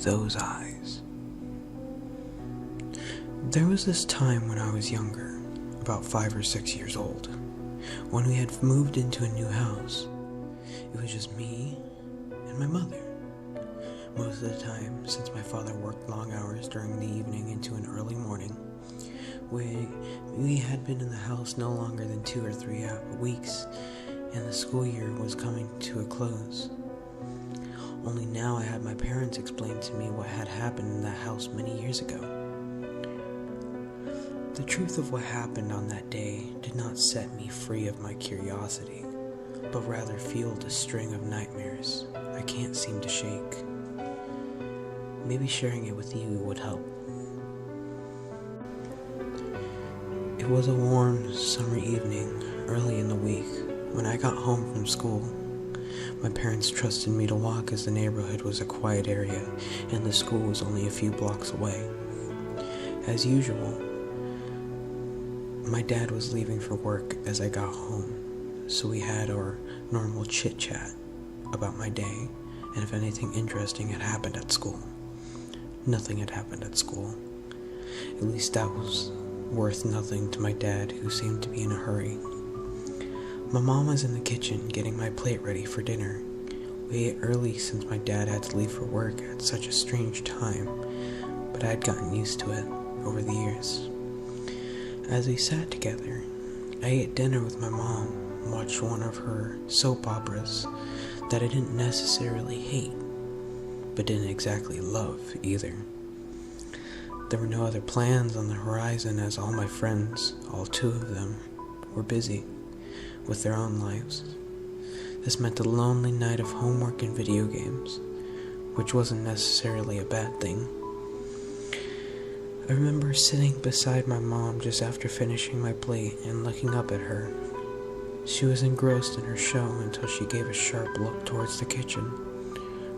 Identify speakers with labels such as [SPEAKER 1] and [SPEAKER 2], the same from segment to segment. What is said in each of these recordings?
[SPEAKER 1] those eyes. There was this time when I was younger, about 5 or 6 years old, when we had moved into a new house. It was just me and my mother. Most of the time, since my father worked long hours during the evening into an early morning, we had been in the house no longer than 2 or 3 weeks, and the school year was coming to a close. Only now I had my parents explain to me what had happened in that house many years ago. The truth of what happened on that day did not set me free of my curiosity, but rather fueled a string of nightmares I can't seem to shake. Maybe sharing it with you would help. It was a warm summer evening early in the week when I got home from school. My parents trusted me to walk as the neighborhood was a quiet area and the school was only a few blocks away. As usual, my dad was leaving for work as I got home, so we had our normal chit-chat about my day and if anything interesting had happened at school. Nothing had happened at school. At least that was worth nothing to my dad, who seemed to be in a hurry. My mom was in the kitchen getting my plate ready for dinner. We ate early since my dad had to leave for work at such a strange time, but I had gotten used to it over the years. As we sat together, I ate dinner with my mom and watched one of her soap operas that I didn't necessarily hate, but didn't exactly love either. There were no other plans on the horizon as all my friends, all 2 of them, were busy with their own lives. This meant a lonely night of homework and video games, which wasn't necessarily a bad thing. I remember sitting beside my mom just after finishing my plate and looking up at her. She was engrossed in her show until she gave a sharp look towards the kitchen.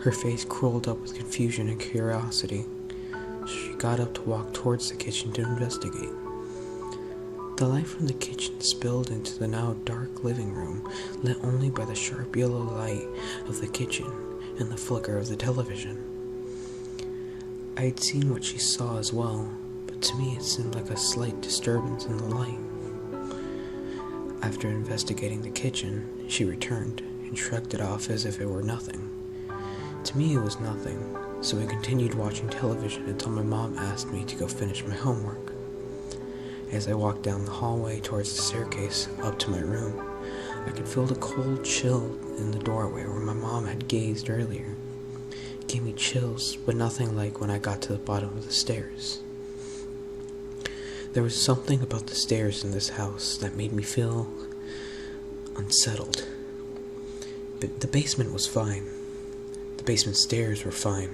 [SPEAKER 1] Her face curled up with confusion and curiosity. She got up to walk towards the kitchen to investigate. The light from the kitchen spilled into the now dark living room, lit only by the sharp yellow light of the kitchen and the flicker of the television. I had seen what she saw as well, but to me it seemed like a slight disturbance in the light. After investigating the kitchen, she returned and shrugged it off as if it were nothing. To me it was nothing, so we continued watching television until my mom asked me to go finish my homework. As I walked down the hallway towards the staircase up to my room, I could feel the cold chill in the doorway where my mom had gazed earlier. It gave me chills, but nothing like when I got to the bottom of the stairs. There was something about the stairs in this house that made me feel unsettled. But the basement was fine. The basement stairs were fine.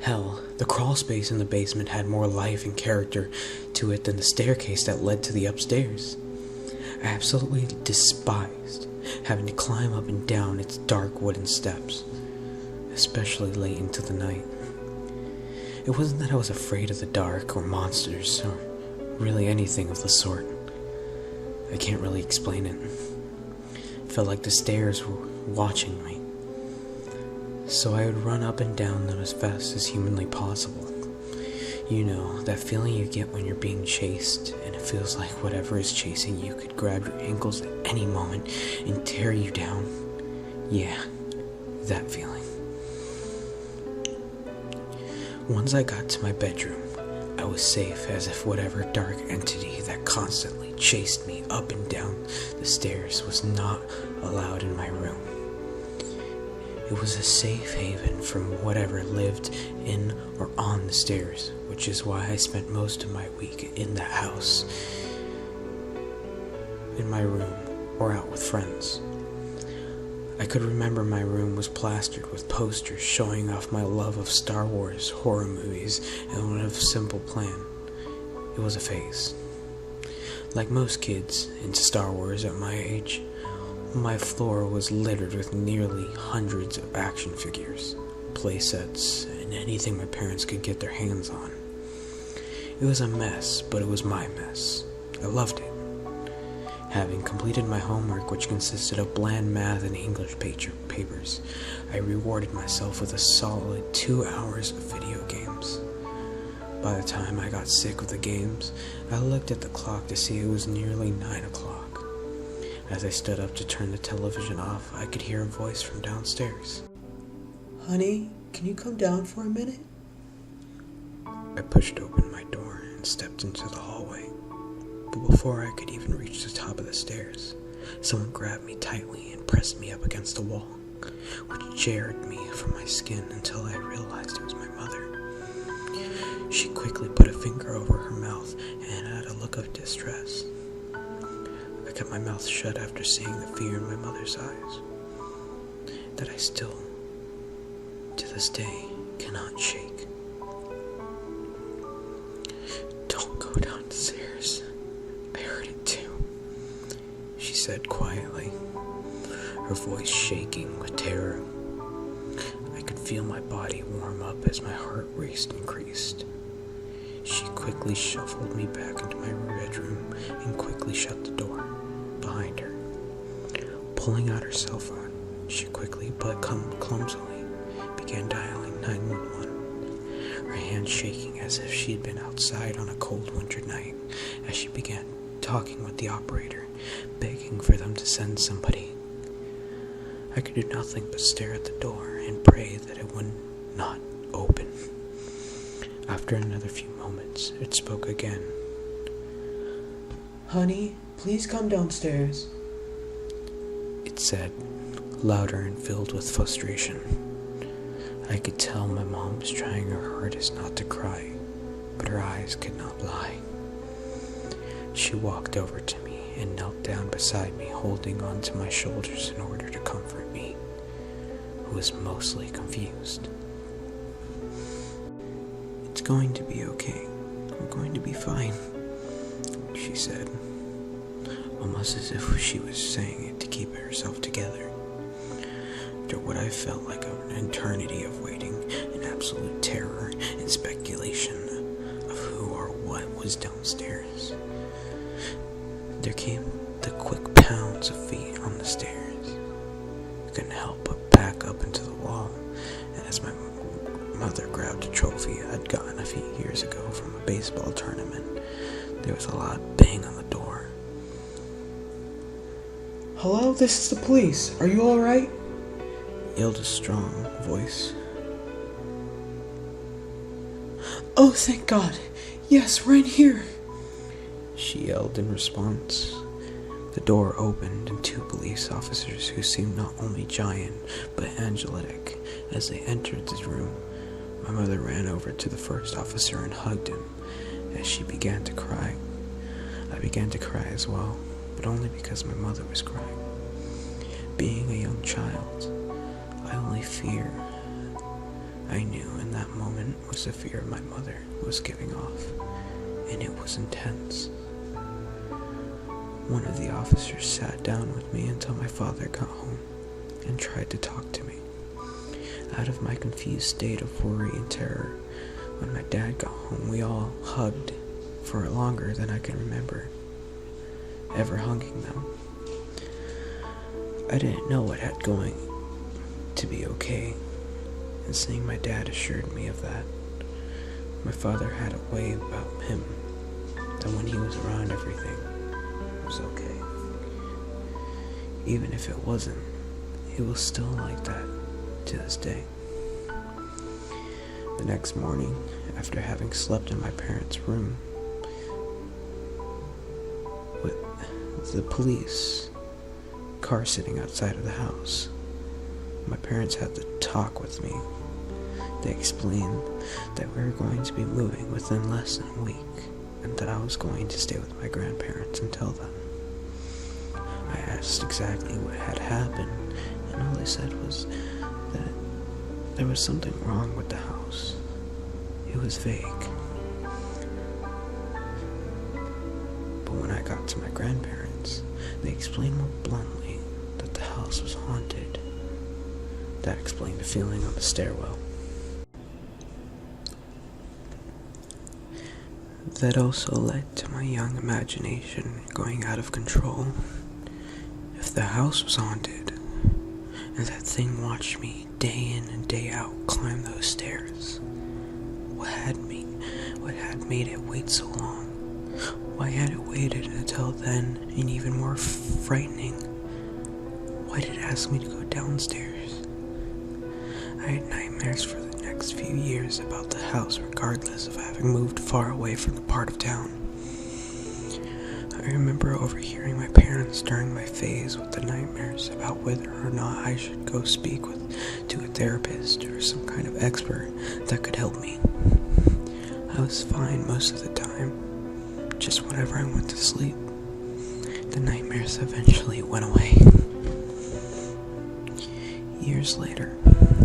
[SPEAKER 1] Hell, the crawl space in the basement had more life and character to it than the staircase that led to the upstairs. I absolutely despised having to climb up and down its dark wooden steps, especially late into the night. It wasn't that I was afraid of the dark or monsters or really anything of the sort. I can't really explain it. It felt like the stairs were watching me. So I would run up and down them as fast as humanly possible. You know, that feeling you get when you're being chased, and it feels like whatever is chasing you could grab your ankles at any moment and tear you down. Yeah, that feeling. Once I got to my bedroom, I was safe as if whatever dark entity that constantly chased me up and down the stairs was not allowed in my room. It was a safe haven from whatever lived in or on the stairs, which is why I spent most of my week in the house, in my room, or out with friends. I could remember my room was plastered with posters showing off my love of Star Wars, horror movies, and one of simple plan. It was a phase. Like most kids into Star Wars at my age, my floor was littered with nearly hundreds of action figures, playsets, and anything my parents could get their hands on. It was a mess, but it was my mess. I loved it. Having completed my homework, which consisted of bland math and English papers, I rewarded myself with a solid 2 hours of video games. By the time I got sick of the games, I looked at the clock to see it was nearly 9 o'clock. As I stood up to turn the television off, I could hear a voice from downstairs.
[SPEAKER 2] Honey, can you come down for a minute?
[SPEAKER 1] I pushed open my door and stepped into the hallway. But before I could even reach the top of the stairs, someone grabbed me tightly and pressed me up against the wall, which jarred me from my skin until I realized it was my mother. She quickly put a finger over her mouth and had a look of distress. I kept my mouth shut after seeing the fear in my mother's eyes, that I still, to this day, cannot shake. "Don't go downstairs. I heard it too," she said quietly, her voice shaking with terror. I could feel my body warm up as my heart rate increased. She quickly shuffled me back into my bedroom and quickly shut the door behind her. Pulling out her cell phone, she quickly but clumsily began dialing 911, her hands shaking as if she had been outside on a cold winter night, as she began talking with the operator, begging for them to send somebody. I could do nothing but stare at the door and pray that it would not open. After another few moments, it spoke again.
[SPEAKER 2] "Honey, please come downstairs,"
[SPEAKER 1] it said, louder and filled with frustration. I could tell my mom was trying her hardest not to cry, but her eyes could not lie. She walked over to me and knelt down beside me, holding onto my shoulders in order to comfort me, who was mostly confused. "It's going to be okay. We're going to be fine," she said, almost as if she was saying it to keep herself together. After what I felt like an eternity of waiting in absolute terror and speculation of who or what was downstairs, there came the quick pounds of feet on the stairs. I couldn't help but back up into the wall, and as my mother grabbed a trophy I'd gotten a few years ago from a baseball tournament, there was a loud bang on the door.
[SPEAKER 2] "Hello, this is the police. Are you alright?"
[SPEAKER 1] yelled a strong voice.
[SPEAKER 2] "Oh, thank God. Yes, right here,"
[SPEAKER 1] she yelled in response. The door opened and 2 police officers who seemed not only giant but angelic as they entered the room. My mother ran over to the first officer and hugged him as she began to cry. I began to cry as well, but only because my mother was crying. Being a young child, I only fear I knew in that moment was the fear my mother was giving off, and it was intense. One of the officers sat down with me until my father got home and tried to talk to me. Out of my confused state of worry and terror, when my dad got home, we all hugged for longer than I can remember ever hugging them. I didn't know what had going to be okay, and seeing my dad assured me of that. My father had a way about him that when he was around, everything was okay. Even if it wasn't, it was still like that to this day. The next morning, after having slept in my parents' room with the police car sitting outside of the house, my parents had to talk with me. They explained that we were going to be moving within less than a week and that I was going to stay with my grandparents until then. I asked exactly what had happened, and all they said was that there was something wrong with the house. It was vague. But when I got to my grandparents, they explained more bluntly that the house was haunted. That explained the feeling on the stairwell. That also led to my young imagination going out of control. If the house was haunted, and that thing watched me day in and day out climb those stairs, what had made it wait so long? Why had it waited until then, and even more frightening, why did it ask me to go downstairs? I had nightmares for the next few years about the house, regardless of having moved far away from the part of town. I remember overhearing my parents during my phase with the nightmares about whether or not I should go speak to a therapist or some kind of expert that could help me. I was fine most of the time, just whenever I went to sleep. The nightmares eventually went away. Years later,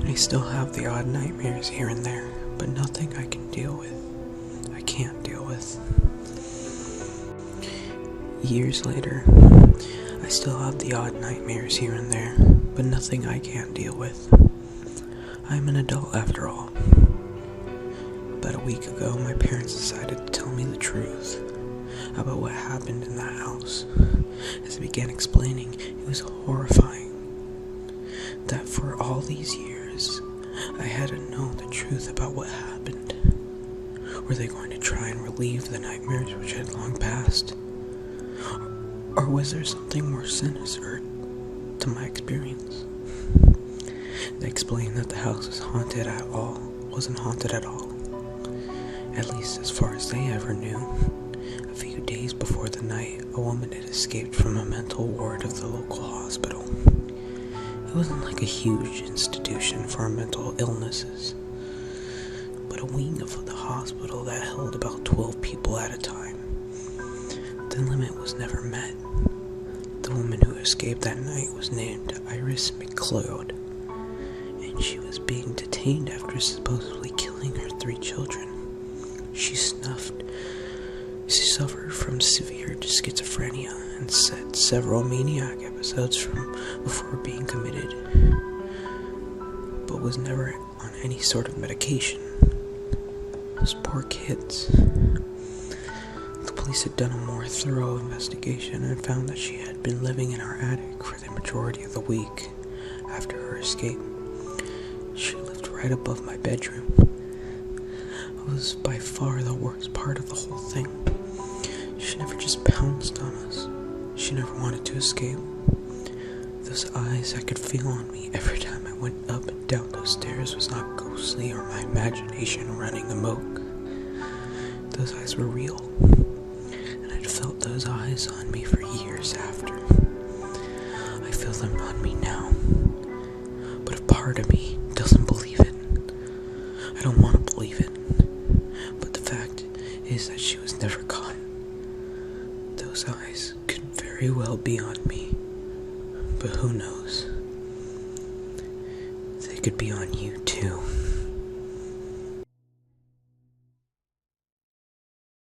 [SPEAKER 1] I still have the odd nightmares here and there, but nothing I can't deal with. Years later, I still have the odd nightmares here and there, but nothing I can't deal with. I'm an adult after all. About a week ago, my parents decided to tell me the truth about what happened in that house. As I began explaining, it was horrifying that for all these years, I hadn't known the truth about what happened. Were they going to try and relieve the nightmares which had long passed? Or was there something more sinister to my experience? They explained that the house wasn't haunted at all. At least as far as they ever knew. A few days before the night, a woman had escaped from a mental ward of the local hospital. It wasn't like a huge institution for mental illnesses, but a wing of the hospital that held about 12 people at a time. The limit was never met. The woman who escaped that night was named Iris McLeod, and she was being detained after supposedly killing her 3 children. She suffered from severe schizophrenia and had several maniac episodes before being committed, but was never on any sort of medication. Those poor kids. The police had done a more thorough investigation and found that she had been living in our attic for the majority of the week after her escape. She lived right above my bedroom. It was by far the worst part of the whole thing. She never just pounced on us. She never wanted to escape. Those eyes I could feel on me every time I went up and down those stairs was not ghostly or my imagination running amok. Those eyes were real, and I'd felt those eyes on me for years after. I feel them on me now, but a part of me doesn't believe it. I don't want to believe it, but the fact is that she was never caught. Those eyes could very well be on me, but who knows? They could be on you too.